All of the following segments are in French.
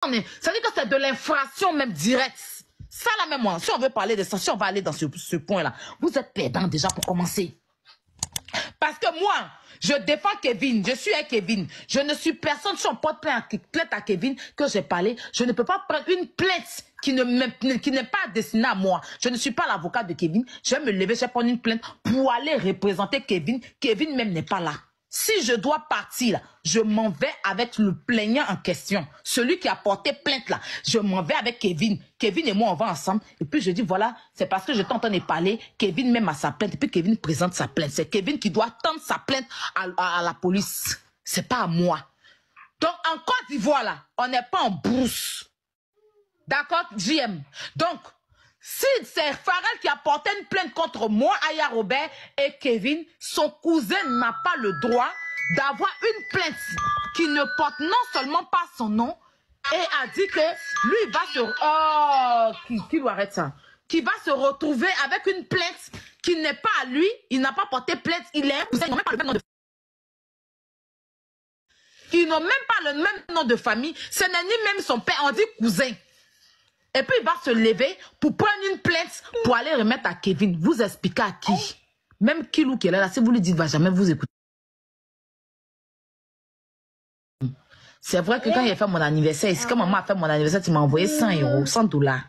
Ça dit que c'est de l'infraction même directe. Ça là même moi, si on veut parler de ça, si on va aller dans ce point-là, vous êtes perdant déjà pour commencer. Parce que moi, je défends Kevin, je suis avec Kevin. Je ne suis personne, si on porte plainte à Kevin que j'ai parlé, je ne peux pas prendre une plainte qui n'est pas destinée à moi. Je ne suis pas l'avocat de Kevin. Je vais me lever, je vais prendre une plainte pour aller représenter Kevin. Kevin même n'est pas là. Si je dois partir, je m'en vais avec le plaignant en question. Celui qui a porté plainte là, je m'en vais avec Kevin. Kevin et moi, on va ensemble. Et puis je dis, voilà, c'est parce que je t'entends parler. Kevin même a sa plainte. Et puis Kevin présente sa plainte. C'est Kevin qui doit tendre sa plainte à la police. C'est pas à moi. Donc en Côte d'Ivoire là, on n'est pas en brousse. D'accord, JM. Donc, si c'est Pharrell qui a porté une plainte contre moi, Aya Robert et Kevin, son cousin n'a pas le droit d'avoir une plainte qui ne porte non seulement pas son nom et a dit que lui il va se... Oh, qui lui arrête ça? Qui va se retrouver avec une plainte qui n'est pas à lui, il n'a pas porté plainte, il est un cousin, ils n'ont même pas le même nom de... Ils n'ont même pas le même nom de famille, ce n'est ni même son père, on dit cousin. Et puis il va se lever pour prendre une plainte pour aller remettre à Kevin. Vous expliquez à qui? Même Kilou qui est là, si vous lui dites, va jamais vous écouter. C'est vrai que quand il a fait mon anniversaire, ici, quand maman a fait mon anniversaire, tu m'as envoyé 100 €, 100 $.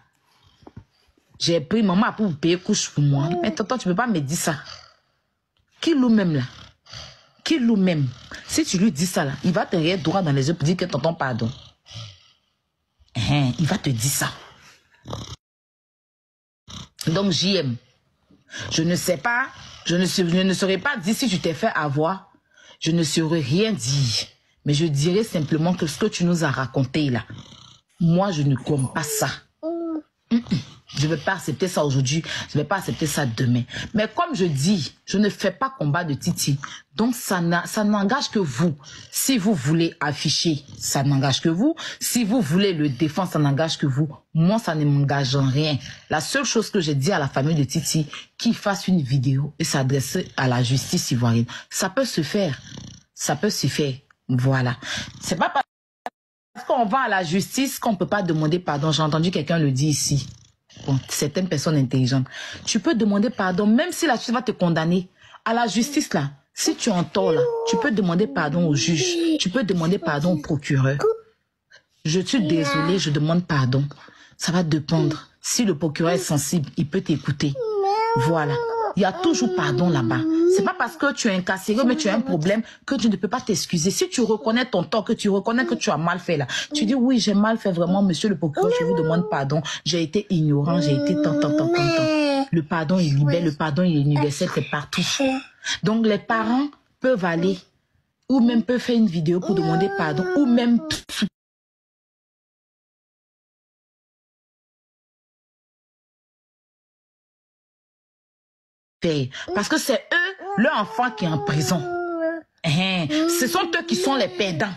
J'ai pris maman pour vous payer couche pour moi. Mais tonton, tu ne peux pas me dire ça. Kilou même là. Kilou même. Si tu lui dis ça là, il va te regarder droit dans les yeux pour dire que tonton pardon. Il va te dire ça. Donc JM, je ne sais pas, je ne saurais pas dire si tu t'es fait avoir, je ne saurais rien dire, mais je dirais simplement que ce que tu nous as raconté là, moi je ne comprends pas ça. Je ne vais pas accepter ça aujourd'hui, je ne vais pas accepter ça demain. Mais comme je dis, je ne fais pas combat de Titi. Donc ça n'engage que vous. Si vous voulez afficher, ça n'engage que vous. Si vous voulez le défendre, ça n'engage que vous. Moi, ça ne m'engage en rien. La seule chose que j'ai dit à la famille de Titi, qu'il fasse une vidéo et s'adresser à la justice ivoirienne. Ça peut se faire. Ça peut se faire. Voilà. C'est pas parce qu'on va à la justice qu'on ne peut pas demander pardon. J'ai entendu quelqu'un le dire ici. Bon, certaines personnes intelligentes. Tu peux demander pardon, même si la justice va te condamner. À la justice, là, si tu es en tort, là, tu peux demander pardon au juge. Tu peux demander pardon au procureur. Je suis désolée, je demande pardon. Ça va dépendre. Si le procureur est sensible, il peut t'écouter. Voilà. Il y a toujours pardon là-bas. C'est pas parce que tu es incarcéré, mais tu as un problème que tu ne peux pas t'excuser. Si tu reconnais ton tort, que tu reconnais que tu as mal fait là, tu dis oui, j'ai mal fait vraiment, monsieur le procureur, je vous demande pardon. J'ai été ignorant, j'ai été tant. Le pardon, il libère, le pardon, il est universel, c'est partout. Donc les parents peuvent aller, ou même peuvent faire une vidéo pour demander pardon, ou même... Parce que c'est eux, leur enfant qui est en prison. Ce sont eux qui sont les perdants.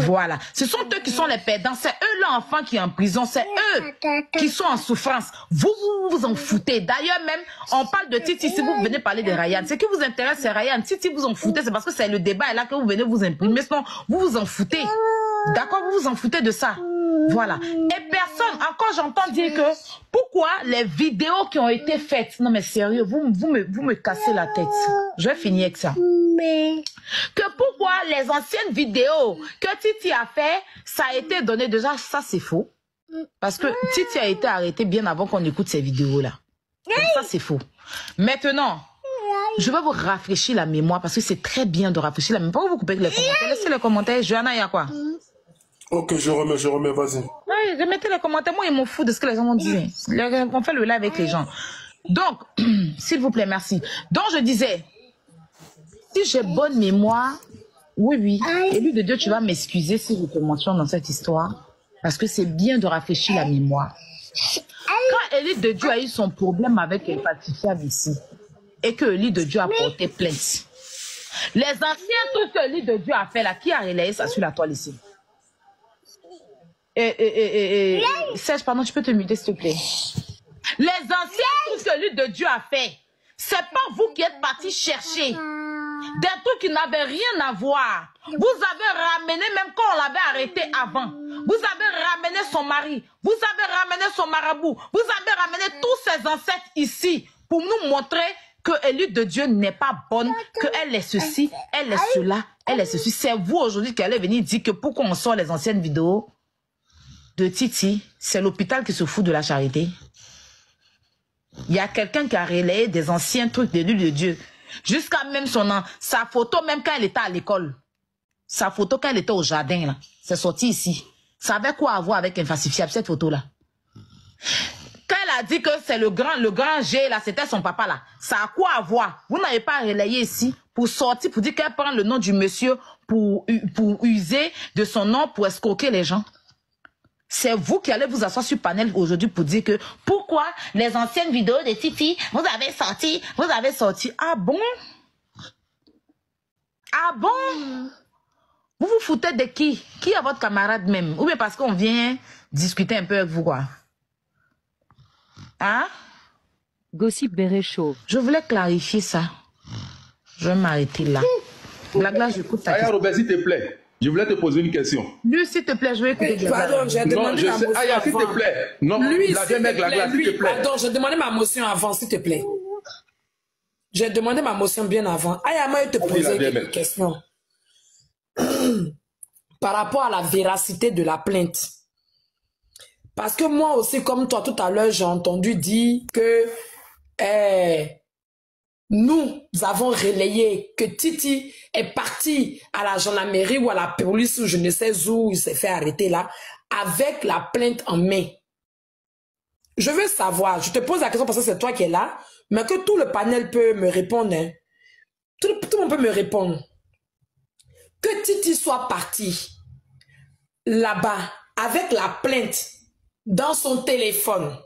Voilà. Ce sont eux qui sont les perdants. C'est eux, leur enfant qui est en prison. C'est eux qui sont en souffrance. Vous en foutez. D'ailleurs même, on parle de Titi. Si vous venez parler de Ryan, ce qui vous intéresse, c'est Ryan. Titi, vous en foutez. C'est parce que c'est le débat est là que vous venez vous imprimer. Sinon, vous vous en foutez. D'accord, vous vous en foutez de ça. Voilà. Et personne, encore j'entends dire que pourquoi les vidéos qui ont été faites, non mais sérieux, vous me cassez la tête. Je vais finir avec ça. Que pourquoi les anciennes vidéos que Titi a fait, ça a été donné déjà, ça c'est faux. Parce que Titi a été arrêté bien avant qu'on écoute ces vidéos-là. Ça c'est faux. Maintenant, je vais vous rafraîchir la mémoire parce que c'est très bien de rafraîchir la mémoire. Pourquoi vous coupez les commentaires? Laissez les commentaires. Johanna, il y a quoi? Ok, je remets, vas-y. Oui, remettez les commentaires. Moi, ils m'en foutent de ce que les gens ont dit. On fait le live avec les gens. Donc, s'il vous plaît, merci. Donc, je disais, si j'ai bonne mémoire, oui, élu de Dieu, tu vas m'excuser si je te mentionne dans cette histoire. Parce que c'est bien de rafraîchir la mémoire. Quand Élie de Dieu a eu son problème avec les pacifiables ici, et que Élie de Dieu a porté plainte, les anciens trucs que Élie de Dieu a fait là, qui a relayé ça sur la toile ici? Serge, pardon, tu peux te muter s'il te plaît. Les anciens trucs que Élie de Dieu a fait, c'est pas vous qui êtes partis chercher. Des trucs qui n'avaient rien à voir. Vous avez ramené, même quand on l'avait arrêté avant, vous avez ramené son mari, vous avez ramené son marabout, vous avez ramené tous ses ancêtres ici pour nous montrer que l'élue de Dieu n'est pas bonne, qu'elle est ceci, elle est cela, elle est ceci. C'est vous aujourd'hui qui allez venir dire que pourquoi on sort les anciennes vidéos de Titi, c'est l'hôpital qui se fout de la charité. Il y a quelqu'un qui a relayé des anciens trucs d'élus de Dieu. Jusqu'à même sa photo, même quand elle était à l'école. Sa photo quand elle était au jardin, là. C'est sorti ici. Ça avait quoi à voir avec Infalsifiable, cette photo-là? Quand elle a dit que c'est le grand G, là, c'était son papa, là. Ça a quoi à voir? Vous n'avez pas relayé ici pour sortir, pour dire qu'elle prend le nom du monsieur pour user de son nom pour escroquer les gens. C'est vous qui allez vous asseoir sur panel aujourd'hui pour dire que pourquoi les anciennes vidéos de Titi, vous avez sorti. Ah bon? Ah bon? Vous vous foutez de qui? Qui est votre camarade même? Ou bien parce qu'on vient discuter un peu avec vous, quoi? Hein? Gossip Béret Chauve. Je voulais clarifier ça. Je vais m'arrêter là. Là, j'écoute ta question. Aya Robert, s'il te plaît. Je voulais te poser une question. Lui, s'il te plaît, je vais écouter. Pardon, j'ai demandé ma motion avant. Aya, s'il te plaît. Non, lui, la vieille mec, la glace, s'il te plaît. Pardon, j'ai demandé ma motion avant, s'il te plaît. J'ai demandé ma motion bien avant. Aya, moi, je te posais quelques questions. Par rapport à la véracité de la plainte. Parce que moi aussi, comme toi, tout à l'heure, j'ai entendu dire que nous avons relayé que Titi est parti à la gendarmerie ou à la police ou je ne sais où il s'est fait arrêter là, avec la plainte en main. Je veux savoir, je te pose la question parce que c'est toi qui es là, mais que tout le panel peut me répondre. Hein. Tout le monde peut me répondre. Que Titi soit parti là-bas avec la plainte dans son téléphone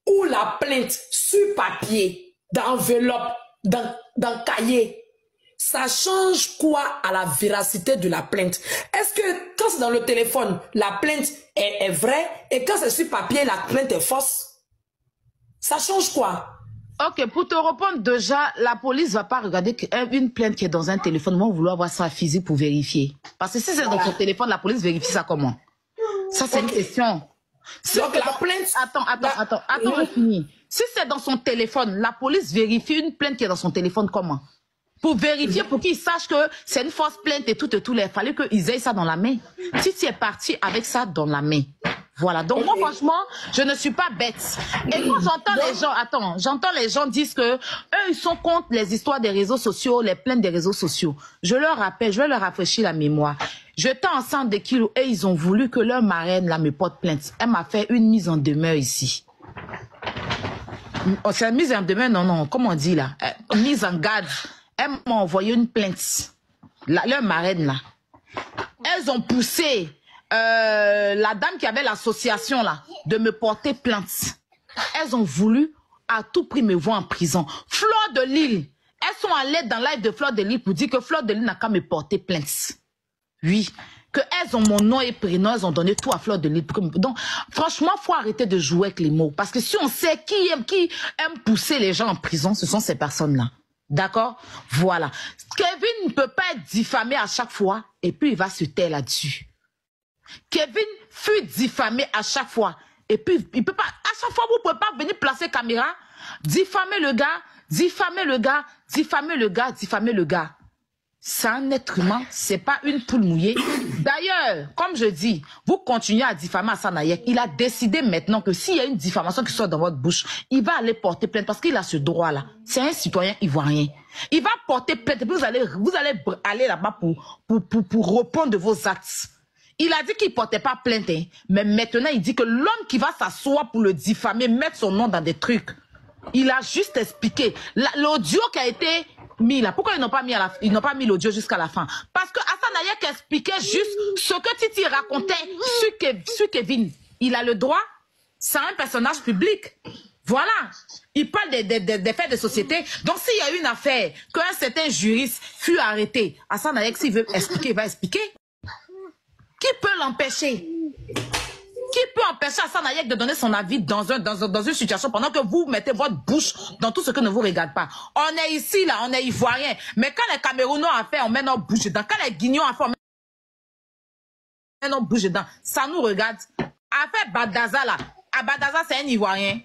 ou la plainte sur papier, dans enveloppe, dans cahier, ça change quoi à la véracité de la plainte? Est-ce que quand c'est dans le téléphone, la plainte est vraie et quand c'est sur papier, la plainte est fausse? Ça change quoi? Ok, pour te répondre déjà, la police va pas regarder une plainte qui est dans un téléphone, moi vouloir voir ça physique pour vérifier. Parce que si c'est dans son téléphone, la police vérifie ça comment? Ça c'est une question. Donc la plainte... Attends, je finis. Si c'est dans son téléphone, la police vérifie une plainte qui est dans son téléphone comment? Pour vérifier, pour qu'ils sachent que c'est une fausse plainte et tout. Il fallait qu'ils aient ça dans la main. Titi est parti avec ça dans la main. Voilà. Donc moi, franchement, je ne suis pas bête. Et quand j'entends les gens disent que eux, ils sont contre les histoires des réseaux sociaux, les plaintes des réseaux sociaux. Je leur rappelle, je vais leur rafraîchir la mémoire. J'étais enceinte de Kilo et ils ont voulu que leur marraine là me porte plainte. Elle m'a fait une mise en demeure ici. C'est une mise en demeure, non, comment on dit là? Mise en garde. Elles m'ont envoyé une plainte. Leur marraine, là. Elles ont poussé la dame qui avait l'association, là, de me porter plainte. Elles ont voulu à tout prix me voir en prison. Fleur de Lille. Elles sont allées dans live de Fleur de Lille pour dire que Fleur de Lille n'a qu'à me porter plainte. Oui. Que elles ont mon nom et prénom, elles ont donné tout à Fleur de Lille. Donc, franchement, il faut arrêter de jouer avec les mots. Parce que si on sait qui aime pousser les gens en prison, ce sont ces personnes-là. D'accord? Voilà. Kevin ne peut pas être diffamé à chaque fois et puis il va se taire là-dessus. Kevin fut diffamé à chaque fois et puis il peut pas, à chaque fois vous pouvez pas venir placer caméra, diffamer le gars, diffamer le gars, diffamer le gars, diffamer le gars. C'est un être humain, c'est pas une poule mouillée. D'ailleurs, comme je dis, vous continuez à diffamer Hassan Ayek. Il a décidé maintenant que s'il y a une diffamation qui sort dans votre bouche, il va aller porter plainte parce qu'il a ce droit-là. C'est un citoyen ivoirien. Il va porter plainte et vous allez aller là-bas pour répondre de vos actes. Il a dit qu'il ne portait pas plainte, hein, mais maintenant il dit que l'homme qui va s'asseoir pour le diffamer, mettre son nom dans des trucs, il a juste expliqué. L'audio qui a été mis là, pourquoi ils n'ont pas mis l'audio jusqu'à la fin? Parce que Hassan Ayek expliquait juste ce que Titi racontait sur Kevin. Il a le droit, c'est un personnage public. Voilà. Il parle des faits de société. Donc s'il y a une affaire, qu'un certain juriste fut arrêté, Hassan Ayek, s'il veut expliquer, il va expliquer. Qui peut l'empêcher? Qui peut empêcher Hassan Hayek de donner son avis dans une situation pendant que vous mettez votre bouche dans tout ce que ne vous regarde pas. On est ici, là, on est ivoirien. Mais quand les Camerounais ont fait, on met notre bouche dedans. Quand les Guinéens ont fait, on met notre bouche dedans. Ça nous regarde. Affaire Badaza, là. Badaza, c'est un ivoirien.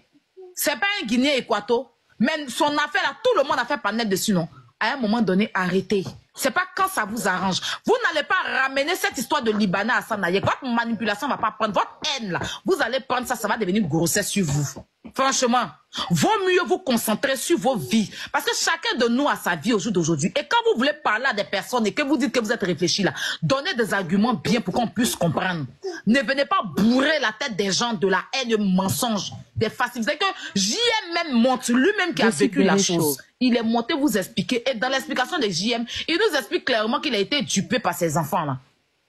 C'est pas un Guinéen équato. Mais son affaire, là, tout le monde a fait panel dessus, non? À un moment donné, arrêtez. C'est pas quand ça vous arrange. Vous n'allez pas ramener cette histoire de Libanais à Hassan Hayek. Votre manipulation va pas prendre. Votre haine, là, vous allez prendre ça, ça va devenir grossesse sur vous. Franchement, vaut mieux vous concentrer sur vos vies. Parce que chacun de nous a sa vie au jour d'aujourd'hui. Et quand vous voulez parler à des personnes et que vous dites que vous êtes réfléchi là, donnez des arguments bien pour qu'on puisse comprendre. Ne venez pas bourrer la tête des gens de la haine, de mensonges, des faciles. Vous savez que JM même montre, lui-même qui a vécu la chose. Il est monté vous expliquer. Et dans l'explication de JM, il nous explique clairement qu'il a été dupé par ses enfants là.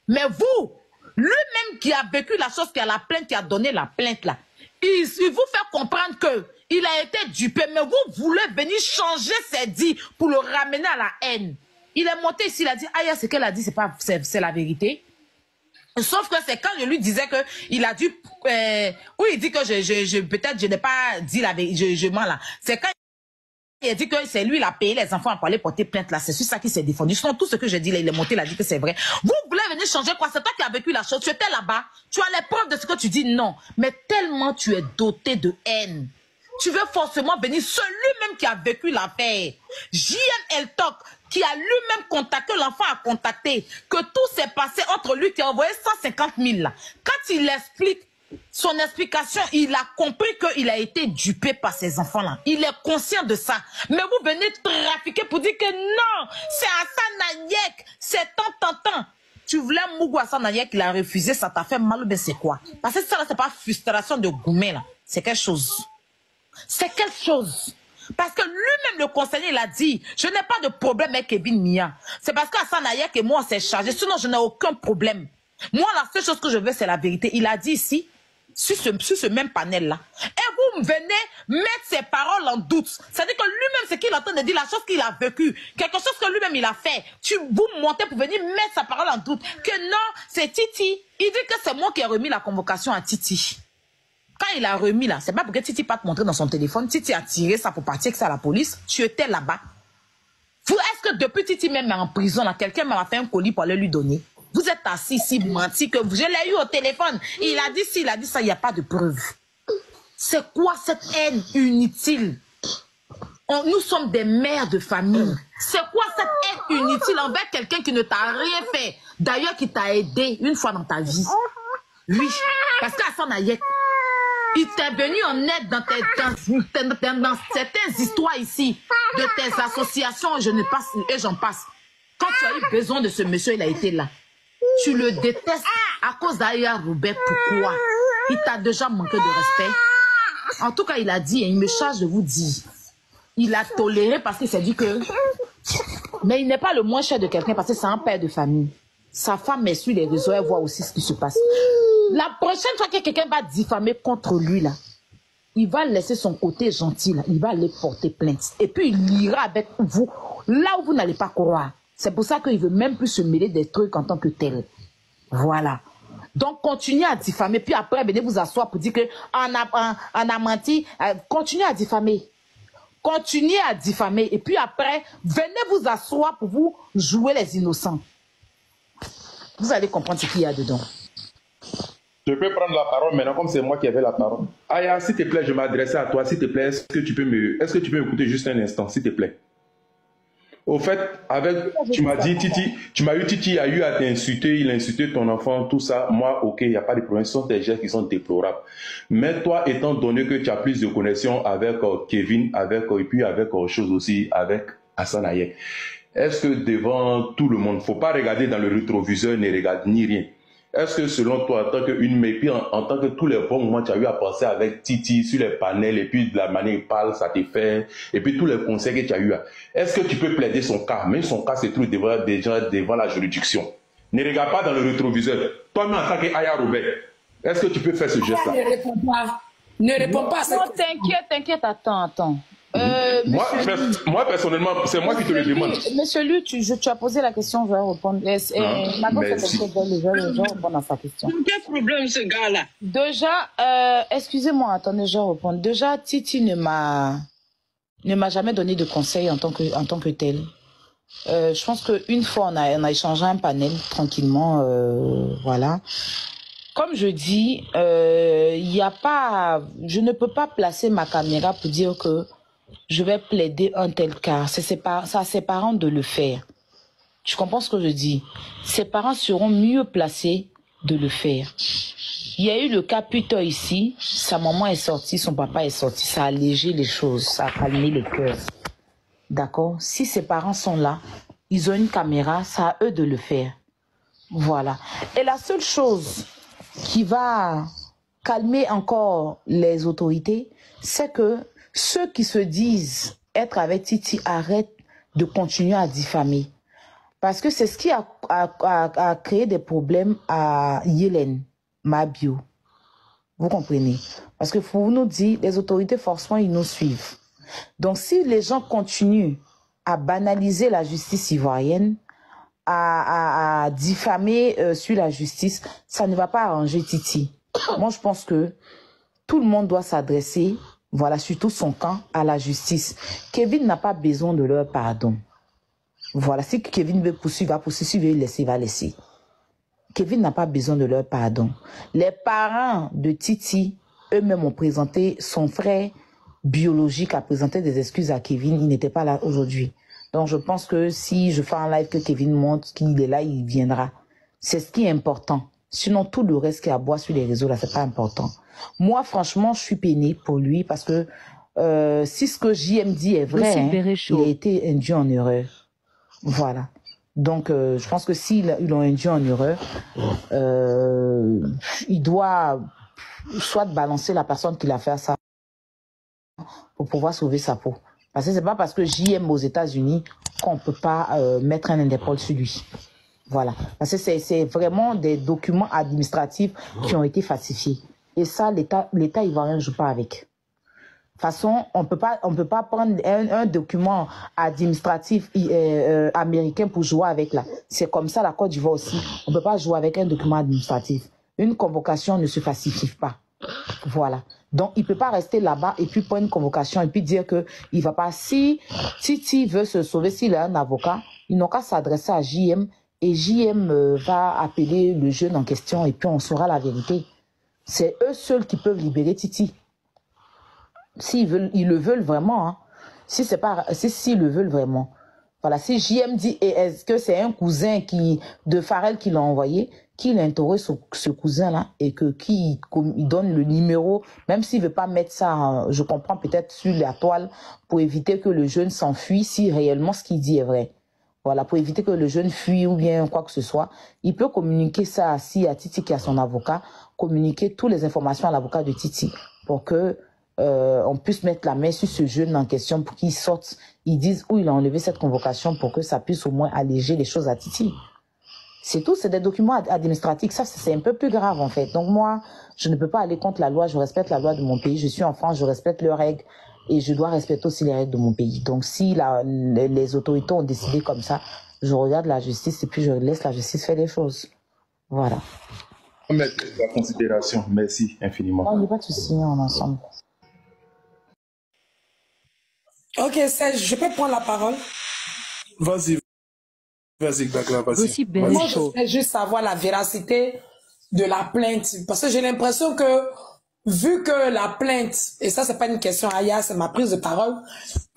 Mais vous, lui-même qui a vécu la chose, qui a la plainte, qui a donné la plainte là, il vous fait comprendre que il a été dupé, mais vous voulez venir changer ses dits pour le ramener à la haine. Il est monté ici, il a dit, ah, ce qu'elle a dit, c'est la vérité. Sauf que c'est quand je lui disais que il a dû, oui, il dit que peut-être je n'ai pas dit la vérité, je mens là. C'est quand il a dit que c'est lui, il a payé les enfants pour aller porter plainte là. C'est sur ça qu'il s'est défendu. Sinon, tout ce que j'ai dit là, il est monté, il a dit que c'est vrai. Vous voulez venir changer quoi? C'est toi qui as vécu la chose. Tu étais là-bas. Tu as les preuves de ce que tu dis. Non. Mais tellement tu es doté de haine. Tu veux forcément venir celui-même qui a vécu l'affaire. JM Eltok, qui a lui-même contacté, l'enfant a contacté, que tout s'est passé entre lui qui a envoyé 150 000 là. Quand il explique son explication, il a compris qu'il a été dupé par ses enfants-là. Il est conscient de ça. Mais vous venez trafiquer pour dire que non, c'est Hassan Hayek, c'est tant. Tu voulais Mougou Hassan Hayek, il a refusé, ça t'a fait mal, mais c'est quoi? Parce que ça, là, c'est pas frustration de Goumé, là. C'est quelque chose. C'est quelque chose. Parce que lui-même, le conseiller, il a dit, je n'ai pas de problème avec Kevin Mia. C'est parce qu'Hassan Hayek et moi, on s'est chargé. Sinon, je n'ai aucun problème. Moi, la seule chose que je veux, c'est la vérité. Il a dit ici, sur ce même panel-là. Et vous venez mettre ses paroles en doute. C'est-à-dire que lui-même, ce qu'il est en train de dire, la chose qu'il a vécue, quelque chose que lui-même il a fait, vous montez pour venir mettre sa parole en doute. Que non, c'est Titi. Il dit que c'est moi qui ai remis la convocation à Titi. Quand il a remis là, c'est pas pour que Titi pas te montrer dans son téléphone. Titi a tiré ça pour partir avec ça à la police. Tu étais là-bas. Est-ce que depuis Titi même est en prison, là, quelqu'un m'a fait un colis pour aller lui donner? Vous êtes assis ici, menti, que je l'ai eu au téléphone. Il a dit ci, il a dit ça, il n'y a pas de preuve. C'est quoi cette haine inutile? Nous sommes des mères de famille. C'est quoi cette haine inutile envers quelqu'un qui ne t'a rien fait? D'ailleurs, qui t'a aidé une fois dans ta vie. Oui, parce qu'Hassan Hayek, il t'est venu en aide dans certaines histoires ici, de tes associations, et j'en passe. Quand tu as eu besoin de ce monsieur, il a été là. Tu le détestes à cause d'Aya Robert. Pourquoi? Il t'a déjà manqué de respect. En tout cas, il a dit, et il me charge de vous dire, il a toléré parce qu'il s'est dit que... Mais il n'est pas le moins cher de quelqu'un parce que c'est un père de famille. Sa femme est sur les réseaux, elle voit aussi ce qui se passe. La prochaine fois que quelqu'un va diffamer contre lui, là, il va laisser son côté gentil, là, il va aller porter plainte. Et puis il ira avec vous, là où vous n'allez pas croire. C'est pour ça qu'il ne veut même plus se mêler des trucs en tant que tel. Voilà. Donc, continuez à diffamer. Puis après, venez vous asseoir pour dire qu'on a menti. Continuez à diffamer. Continuez à diffamer. Et puis après, venez vous asseoir pour vous jouer les innocents. Vous allez comprendre ce qu'il y a dedans. Je peux prendre la parole maintenant, comme c'est moi qui avais la parole. Aya, s'il te plaît, je m'adressais à toi. S'il te plaît, est-ce que tu peux m'écouter juste un instant, s'il te plaît? Au fait, tu m'as dit, Titi a eu à t'insulter, il a insulté ton enfant, tout ça. Moi, ok, il n'y a pas de problème. Ce sont des gestes qui sont déplorables. Mais toi, étant donné que tu as plus de connexion avec Kevin, et puis avec autre chose aussi, avec Hassan Hayek, est-ce que devant tout le monde, faut pas regarder dans le rétroviseur, ni rien. Est-ce que selon toi, en tant qu'une mère, puis en tant que tous les bons moments tu as eu à passer avec Titi sur les panels, et puis de la manière il parle, ça te fait, et puis tous les conseils que tu as eu, est-ce que tu peux plaider son cas, même son cas se trouve déjà devant la juridiction? Ne regarde pas dans le rétroviseur. Toi-même en tant qu'Aya Robert, est-ce que tu peux faire ce geste-là? Ne réponds pas. Ne réponds pas à ça. Non, t'inquiète, attends. Moi, personnellement, c'est moi qui te le demande. Monsieur Lu, tu as posé la question, je vais répondre. Madame, je vais répondre à sa question. Quel problème ce gars-là? Déjà, excusez-moi, attendez, je vais répondre. Déjà, Titi ne m'a jamais donné de conseils en tant que tel. Je pense qu'une fois, on a échangé un panel tranquillement, voilà. Comme je dis, je ne peux pas placer ma caméra pour dire que je vais plaider un tel cas. C'est à ses parents de le faire. Tu comprends ce que je dis? Ses parents seront mieux placés de le faire. Il y a eu le cas Peter ici, sa maman est sortie, son papa est sorti, ça a allégé les choses, ça a calmé les cœurs. D'accord? Si ses parents sont là, ils ont une caméra, c'est à eux de le faire. Voilà. Et la seule chose qui va calmer encore les autorités, c'est que ceux qui se disent être avec Titi arrêtent de continuer à diffamer. Parce que c'est ce qui a créé des problèmes à Yélène Mabio. Vous comprenez? Parce que pour nous dire, les autorités, forcément, ils nous suivent. Donc, si les gens continuent à banaliser la justice ivoirienne, à diffamer sur la justice, ça ne va pas arranger Titi. Moi, je pense que tout le monde doit s'adresser, voilà, surtout son camp, à la justice. Kevin n'a pas besoin de leur pardon. Voilà, si Kevin veut poursuivre, va poursuivre, s'il veut laisser, va laisser. Kevin n'a pas besoin de leur pardon. Les parents de Titi, eux-mêmes ont présenté, son frère biologique a présenté des excuses à Kevin, il n'était pas là aujourd'hui. Donc je pense que si je fais un live que Kevin montre qu'il est là, il viendra. C'est ce qui est important. Sinon tout le reste qui aboie sur les réseaux là, c'est pas important. Moi franchement, je suis peinée pour lui parce que si ce que JM dit est vrai, il a été induit en erreur. Voilà. Donc je pense que s'ils l'ont induit en erreur, il doit soit balancer la personne qui l'a fait ça pour pouvoir sauver sa peau. Parce que c'est pas parce que JM aux États-Unis qu'on peut pas mettre un Interpol sur lui. Voilà. Parce que c'est vraiment des documents administratifs qui ont été falsifiés. Et ça, l'État ivoirien ne joue pas avec. De toute façon, on peut pas prendre un document administratif américain pour jouer avec là. C'est comme ça la Côte d'Ivoire aussi. On peut pas jouer avec un document administratif. Une convocation ne se falsifie pas. Voilà. Donc, il peut pas rester là-bas et puis prendre une convocation et puis dire que il va pas. Si Titi veut se sauver, s'il a un avocat, ils n'ont qu'à s'adresser à JM et JM va appeler le jeune en question et puis on saura la vérité. C'est eux seuls qui peuvent libérer Titi. S'ils veulent, ils le veulent vraiment. Hein. S'ils le veulent vraiment. Voilà. Si JM dit, est-ce que c'est un cousin de Pharrell qui l'a envoyé, qu'il interroge ce cousin-là et qu'il donne le numéro, même s'il veut pas mettre ça, je comprends peut-être sur la toile, pour éviter que le jeune s'enfuit si réellement ce qu'il dit est vrai. Voilà, pour éviter que le jeune fuit ou bien quoi que ce soit, il peut communiquer ça à Titi qui a son avocat, communiquer toutes les informations à l'avocat de Titi pour que on puisse mettre la main sur ce jeune en question pour qu'il sorte, ils disent où il a enlevé cette convocation pour que ça puisse au moins alléger les choses à Titi. C'est tout, c'est des documents administratifs. Ça, c'est un peu plus grave, en fait. Donc, moi, je ne peux pas aller contre la loi. Je respecte la loi de mon pays. Je suis en France, je respecte leurs règles. Et je dois respecter aussi les règles de mon pays. Donc, si les autorités ont décidé comme ça, je regarde la justice et puis je laisse la justice faire les choses. Voilà. On met la considération. Merci infiniment. Non, il n'y a pas de souci, en ensemble. Ok, Serge, je peux prendre la parole? Vas-y, Dagla, vas-y. Moi, je voudrais juste savoir la véracité de la plainte. Parce que j'ai l'impression que, vu que la plainte, et ça, c'est pas une question Aya, c'est ma prise de parole,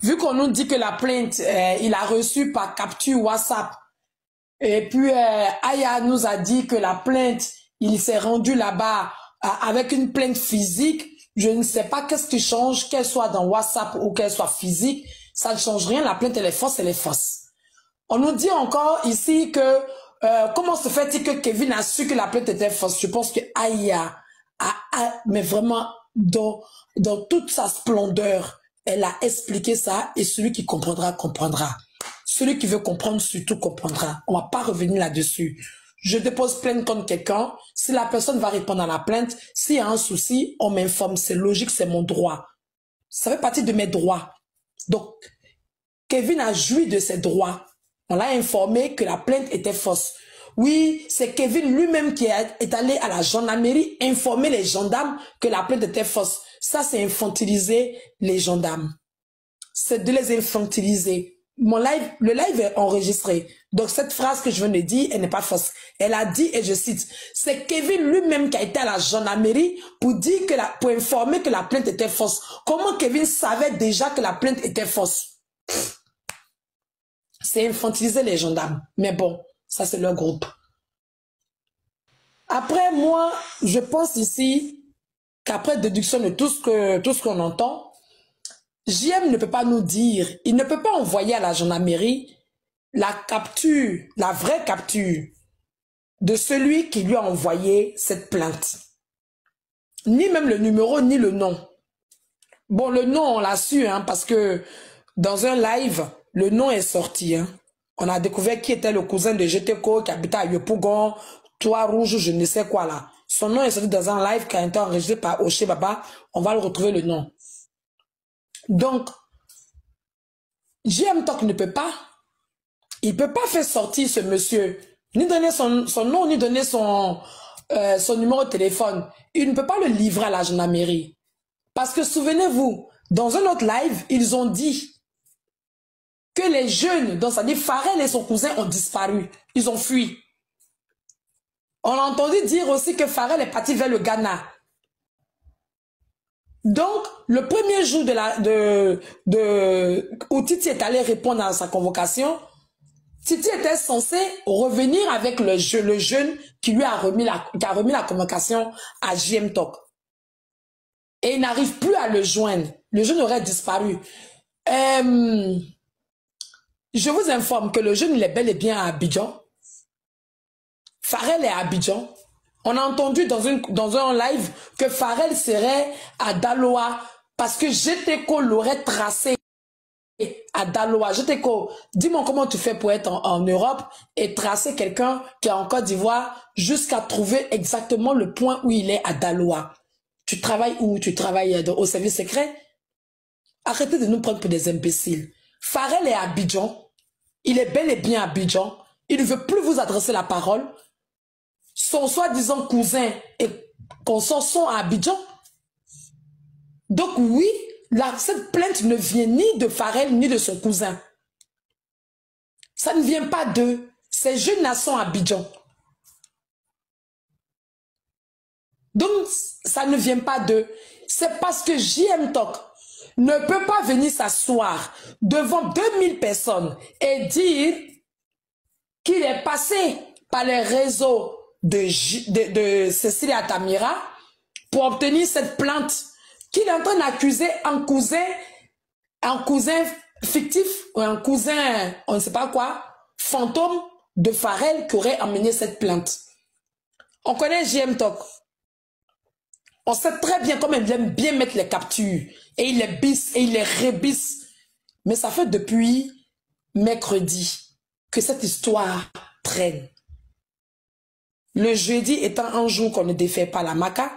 vu qu'on nous dit que la plainte, il a reçu par capture WhatsApp, et puis Aya nous a dit que la plainte, il s'est rendu là-bas avec une plainte physique. Je ne sais pas qu'est-ce qui change, qu'elle soit dans WhatsApp ou qu'elle soit physique. Ça ne change rien. La plainte, elle est fausse, elle est fausse. On nous dit encore ici que comment se fait-il que Kevin a su que la plainte était fausse? Je pense que Aya mais vraiment dans toute sa splendeur, elle a expliqué ça et celui qui comprendra, comprendra. Celui qui veut comprendre surtout comprendra. On va pas revenir là-dessus. Je dépose plainte contre quelqu'un. Si la personne va répondre à la plainte, s'il y a un souci, on m'informe. C'est logique, c'est mon droit. Ça fait partie de mes droits. Donc, Kevin a joui de ses droits. On l'a informé que la plainte était fausse. Oui, c'est Kevin lui-même qui est allé à la gendarmerie informer les gendarmes que la plainte était fausse. Ça, c'est infantiliser les gendarmes. C'est de les infantiliser. Le live est enregistré. Donc, cette phrase que je viens de dire, elle n'est pas fausse. Elle a dit, et je cite, c'est Kevin lui-même qui a été à la gendarmerie pour dire pour informer que la plainte était fausse. Comment Kevin savait déjà que la plainte était fausse? C'est infantiliser les gendarmes. Mais bon, ça c'est leur groupe. Après, moi, je pense ici qu'après déduction de tout ce qu'on entend, JM ne peut pas nous dire, il ne peut pas envoyer à la gendarmerie la capture, la vraie capture de celui qui lui a envoyé cette plainte. Ni même le numéro, ni le nom. Bon, le nom, on l'a su, hein, parce que dans un live, le nom est sorti. Hein. On a découvert qui était le cousin de GTCO qui habitait à Yopougon, Toit Rouge, je ne sais quoi là. Son nom est sorti dans un live qui a été enregistré par Oché Baba. On va le retrouver le nom. Donc, JM Talk ne peut pas. Il ne peut pas faire sortir ce monsieur, ni donner son nom, ni donner son numéro de téléphone. Il ne peut pas le livrer à la gendarmerie. Parce que souvenez-vous, dans un autre live, ils ont dit que les jeunes, donc c'est-à-dire Pharrell et son cousin, ont disparu. Ils ont fui. On a entendu dire aussi que Pharrell est parti vers le Ghana. Donc, le premier jour où Titi est allé répondre à sa convocation, Titi était censé revenir avec le jeune qui lui a remis la convocation à JM Talk. Et il n'arrive plus à le joindre. Le jeune aurait disparu. Je vous informe que le jeune, il est bel et bien à Abidjan. Pharrell est à Abidjan. On a entendu dans un live que Pharrell serait à Daloa parce que GTCO l'aurait tracé à Daloa. GTCO, dis-moi comment tu fais pour être en Europe et tracer quelqu'un qui est en Côte d'Ivoire jusqu'à trouver exactement le point où il est à Daloa. Tu travailles où? Tu travailles au service secret? Arrêtez de nous prendre pour des imbéciles. Pharrell est à Abidjan. Il est bel et bien à Abidjan. Il ne veut plus vous adresser la parole. Son soi-disant cousin et consorts sont à Abidjan. Donc oui, cette plainte ne vient ni de Pharrell ni de son cousin. Ça ne vient pas d'eux. Ces jeunes nations à Abidjan. Donc ça ne vient pas d'eux. C'est parce que JM Talk ne peut pas venir s'asseoir devant 2000 personnes et dire qu'il est passé par les réseaux de Cécile Atamira pour obtenir cette plainte, qu'il est en train d'accuser un cousin fictif ou un cousin, on ne sait pas quoi, fantôme de Pharrell qui aurait amené cette plainte. On connaît JM Talk. On sait très bien comment il aime bien mettre les captures. Et il les bisse et il les rebisse. Mais ça fait depuis mercredi que cette histoire traîne. Le jeudi étant un jour qu'on ne défait pas la maca.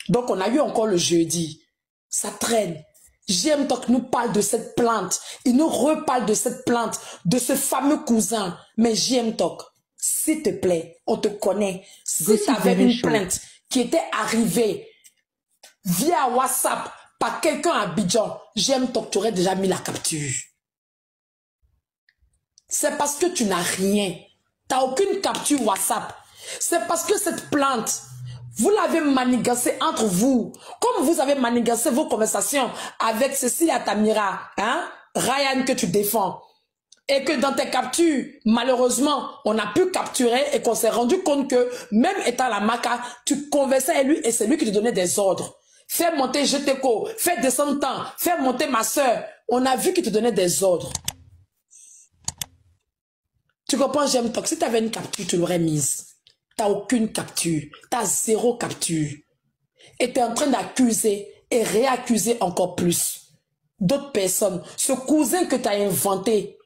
Donc on a eu encore le jeudi. Ça traîne. JM Talk nous parle de cette plainte. Il nous reparle de cette plainte. De ce fameux cousin. Mais JM Talk, s'il te plaît, on te connaît. Si tu avais une plainte qui était arrivée via WhatsApp par quelqu'un à Abidjan, JM Talk, tu aurais déjà mis la capture. C'est parce que tu n'as rien. Tu n'as aucune capture WhatsApp. C'est parce que cette plainte, vous l'avez manigancée entre vous. Comme vous avez manigancé vos conversations avec Cécile Atamira, hein, Ryan que tu défends. Et que dans tes captures, malheureusement, on a pu capturer et qu'on s'est rendu compte que même étant la maca, tu conversais avec lui et c'est lui qui te donnait des ordres. Fais monter GTCO, fais descendre temps, fais monter ma soeur. On a vu qu'il te donnait des ordres. Tu comprends, JM Talk? Si tu avais une capture, tu l'aurais mise. Tu n'as aucune capture. Tu as 0 capture. Et tu es en train d'accuser et réaccuser encore plus d'autres personnes. Ce cousin que tu as inventé,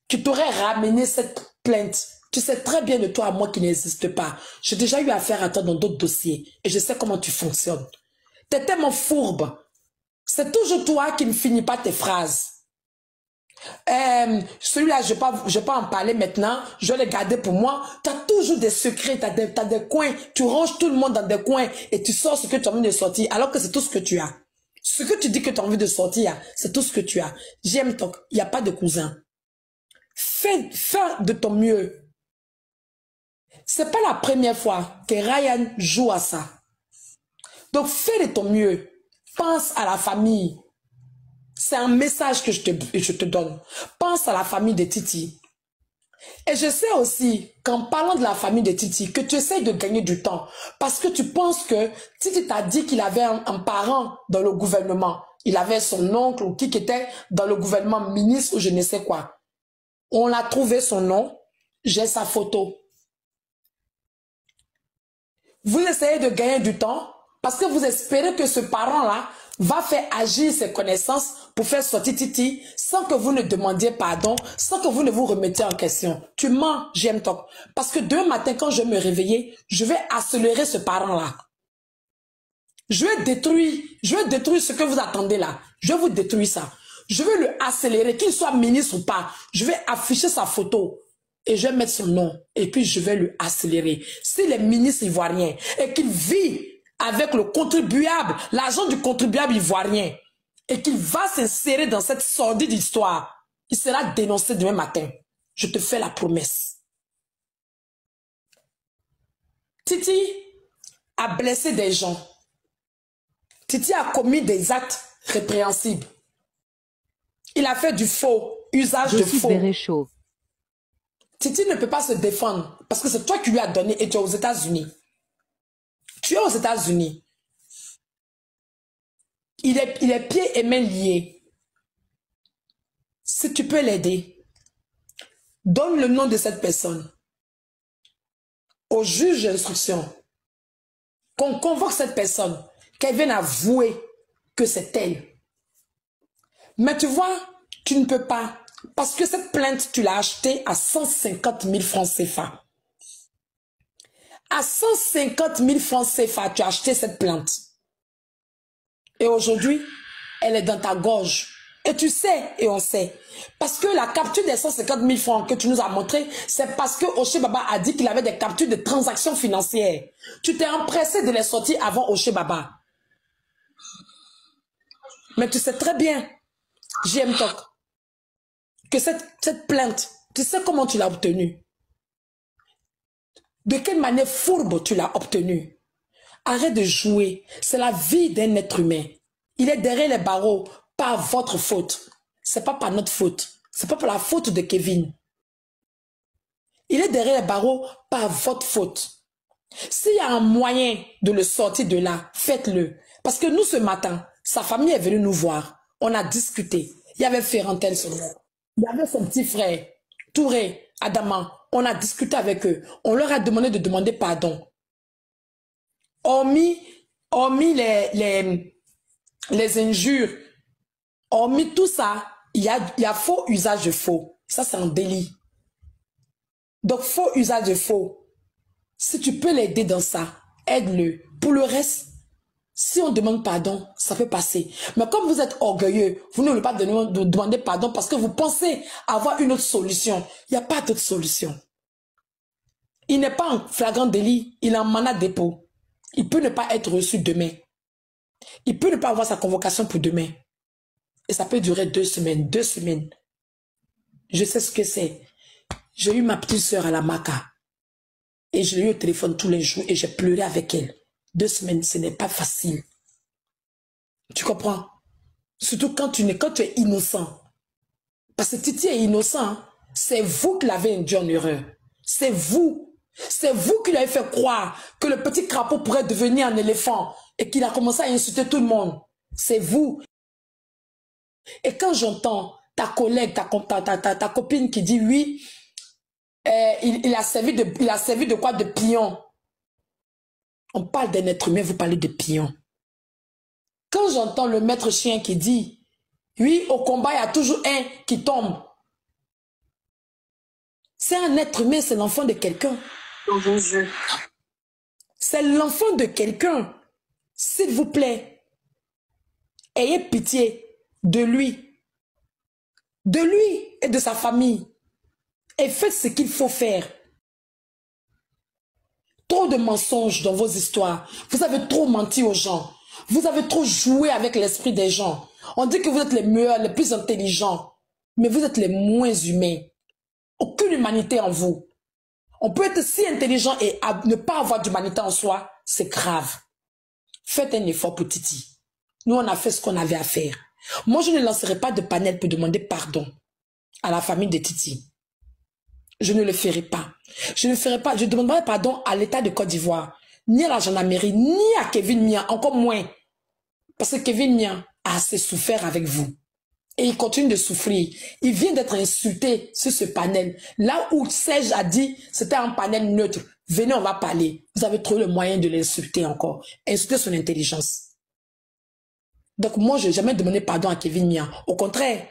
qui t'aurait ramené cette plainte. Tu sais très bien de toi à moi qui n'existe pas. J'ai déjà eu affaire à toi dans d'autres dossiers. Et je sais comment tu fonctionnes. Tu es tellement fourbe. C'est toujours toi qui ne finis pas tes phrases. Celui-là, je ne vais pas en parler maintenant, je vais le garder pour moi. Tu as toujours des secrets, tu as des coins, tu ranges tout le monde dans des coins et tu sors ce que tu as envie de sortir, alors que c'est tout ce que tu as. Ce que tu dis que tu as envie de sortir, c'est tout ce que tu as. J'aime ton, il n'y a pas de cousin. Fais de ton mieux. C'est pas la première fois que Ryan joue à ça. Donc fais de ton mieux. Pense à la famille. C'est un message que je te donne. Pense à la famille de Titi. Et je sais aussi qu'en parlant de la famille de Titi, que tu essayes de gagner du temps. Parce que tu penses que Titi t'a dit qu'il avait un parent dans le gouvernement. Il avait son oncle ou qui était dans le gouvernement, ministre ou je ne sais quoi. On a trouvé son nom. J'ai sa photo. Vous essayez de gagner du temps parce que vous espérez que ce parent-là va faire agir ses connaissances pour faire sortir Titi sans que vous ne demandiez pardon, sans que vous ne vous remettiez en question. Tu mens, j'aime toi. Parce que demain matin, quand je vais me réveiller, je vais accélérer ce parent-là. Je vais détruire ce que vous attendez là. Je vais vous détruire ça. Je vais le accélérer, qu'il soit ministre ou pas. Je vais afficher sa photo. Et je vais mettre son nom. Et puis je vais le accélérer. S'il est ministre ivoirien et qu'il vit avec le contribuable, l'argent du contribuable ivoirien, et qu'il va s'insérer dans cette sordide histoire, il sera dénoncé demain matin. Je te fais la promesse. Titi a blessé des gens. Titi a commis des actes répréhensibles. Il a fait du faux, usage de faux. Titi ne peut pas se défendre parce que c'est toi qui lui as donné et tu es aux États-Unis. Tu es aux États-Unis. Il est pieds et mains liés. Si tu peux l'aider, donne le nom de cette personne au juge d'instruction. Qu'on convoque cette personne, qu'elle vienne avouer que c'est elle. Mais tu vois, tu ne peux pas. Parce que cette plainte, tu l'as achetée à 150 000 francs CFA. À 150 000 francs CFA, tu as acheté cette plainte. Et aujourd'hui, elle est dans ta gorge. Et tu sais, et on sait. Parce que la capture des 150 000 francs que tu nous as montré, c'est parce que Oshé Baba a dit qu'il avait des captures de transactions financières. Tu t'es empressé de les sortir avant Oshé Baba. Mais tu sais très bien, JM Talk, que cette plainte, tu sais comment tu l'as obtenue. De quelle manière fourbe tu l'as obtenue. Arrête de jouer. C'est la vie d'un être humain. Il est derrière les barreaux par votre faute. C'est pas par notre faute. C'est pas par la faute de Kevin. Il est derrière les barreaux par votre faute. S'il y a un moyen de le sortir de là, faites-le. Parce que nous, ce matin, sa famille est venue nous voir. On a discuté. Il y avait Ferrantel sur nous. Il y avait son petit frère, Touré, Adama. On a discuté avec eux. On leur a demandé de demander pardon. Hormis les injures, hormis tout ça, il y a faux usage de faux. Ça, c'est un délit. Donc, faux usage de faux. Si tu peux l'aider dans ça, aide-le. Pour le reste, si on demande pardon, ça peut passer. Mais comme vous êtes orgueilleux, vous ne voulez pas demander pardon parce que vous pensez avoir une autre solution. Il n'y a pas d'autre solution. Il n'est pas en flagrant délit, il est en mandat de dépôt. Il peut ne pas être reçu demain. Il peut ne pas avoir sa convocation pour demain. Et ça peut durer 2 semaines, 2 semaines. Je sais ce que c'est. J'ai eu ma petite soeur à la Maca. Et je l'ai eu au téléphone tous les jours et j'ai pleuré avec elle. 2 semaines, ce n'est pas facile. Tu comprends? Surtout quand tu es innocent. Parce que Titi est innocent. Hein? C'est vous qui l'avez induit en erreur. C'est vous. C'est vous qui lui avez fait croire que le petit crapaud pourrait devenir un éléphant et qu'il a commencé à insulter tout le monde. C'est vous. Et quand j'entends ta collègue, ta copine qui dit oui, il a servi de quoi? De pion. On parle d'un être humain, vous parlez de pion. Quand j'entends le maître chien qui dit oui, au combat, il y a toujours un qui tombe. C'est un être humain, c'est l'enfant de quelqu'un. C'est l'enfant de quelqu'un. S'il vous plaît, ayez pitié de lui. de lui et de sa famille. Et faites ce qu'il faut faire. Trop de mensonges dans vos histoires. Vous avez trop menti aux gens. Vous avez trop joué avec l'esprit des gens. On dit que vous êtes les meilleurs, les plus intelligents. Mais vous êtes les moins humains. Aucune humanité en vous. On peut être si intelligent et ne pas avoir d'humanité en soi. C'est grave. Faites un effort pour Titi. Nous, on a fait ce qu'on avait à faire. Moi, je ne lancerai pas de panel pour demander pardon à la famille de Titi. Je ne le ferai pas. Je ne ferai pas. Je ne demanderai pardon à l'État de Côte d'Ivoire, ni à la gendarmerie, ni à Kevin Mia, encore moins. Parce que Kevin Mia a assez souffert avec vous. Et il continue de souffrir. Il vient d'être insulté sur ce panel. Là où Serge a dit, c'était un panel neutre. Venez, on va parler. Vous avez trouvé le moyen de l'insulter encore. Insulter son intelligence. Donc moi, je n'ai jamais demandé pardon à Kevin Mia. Au contraire,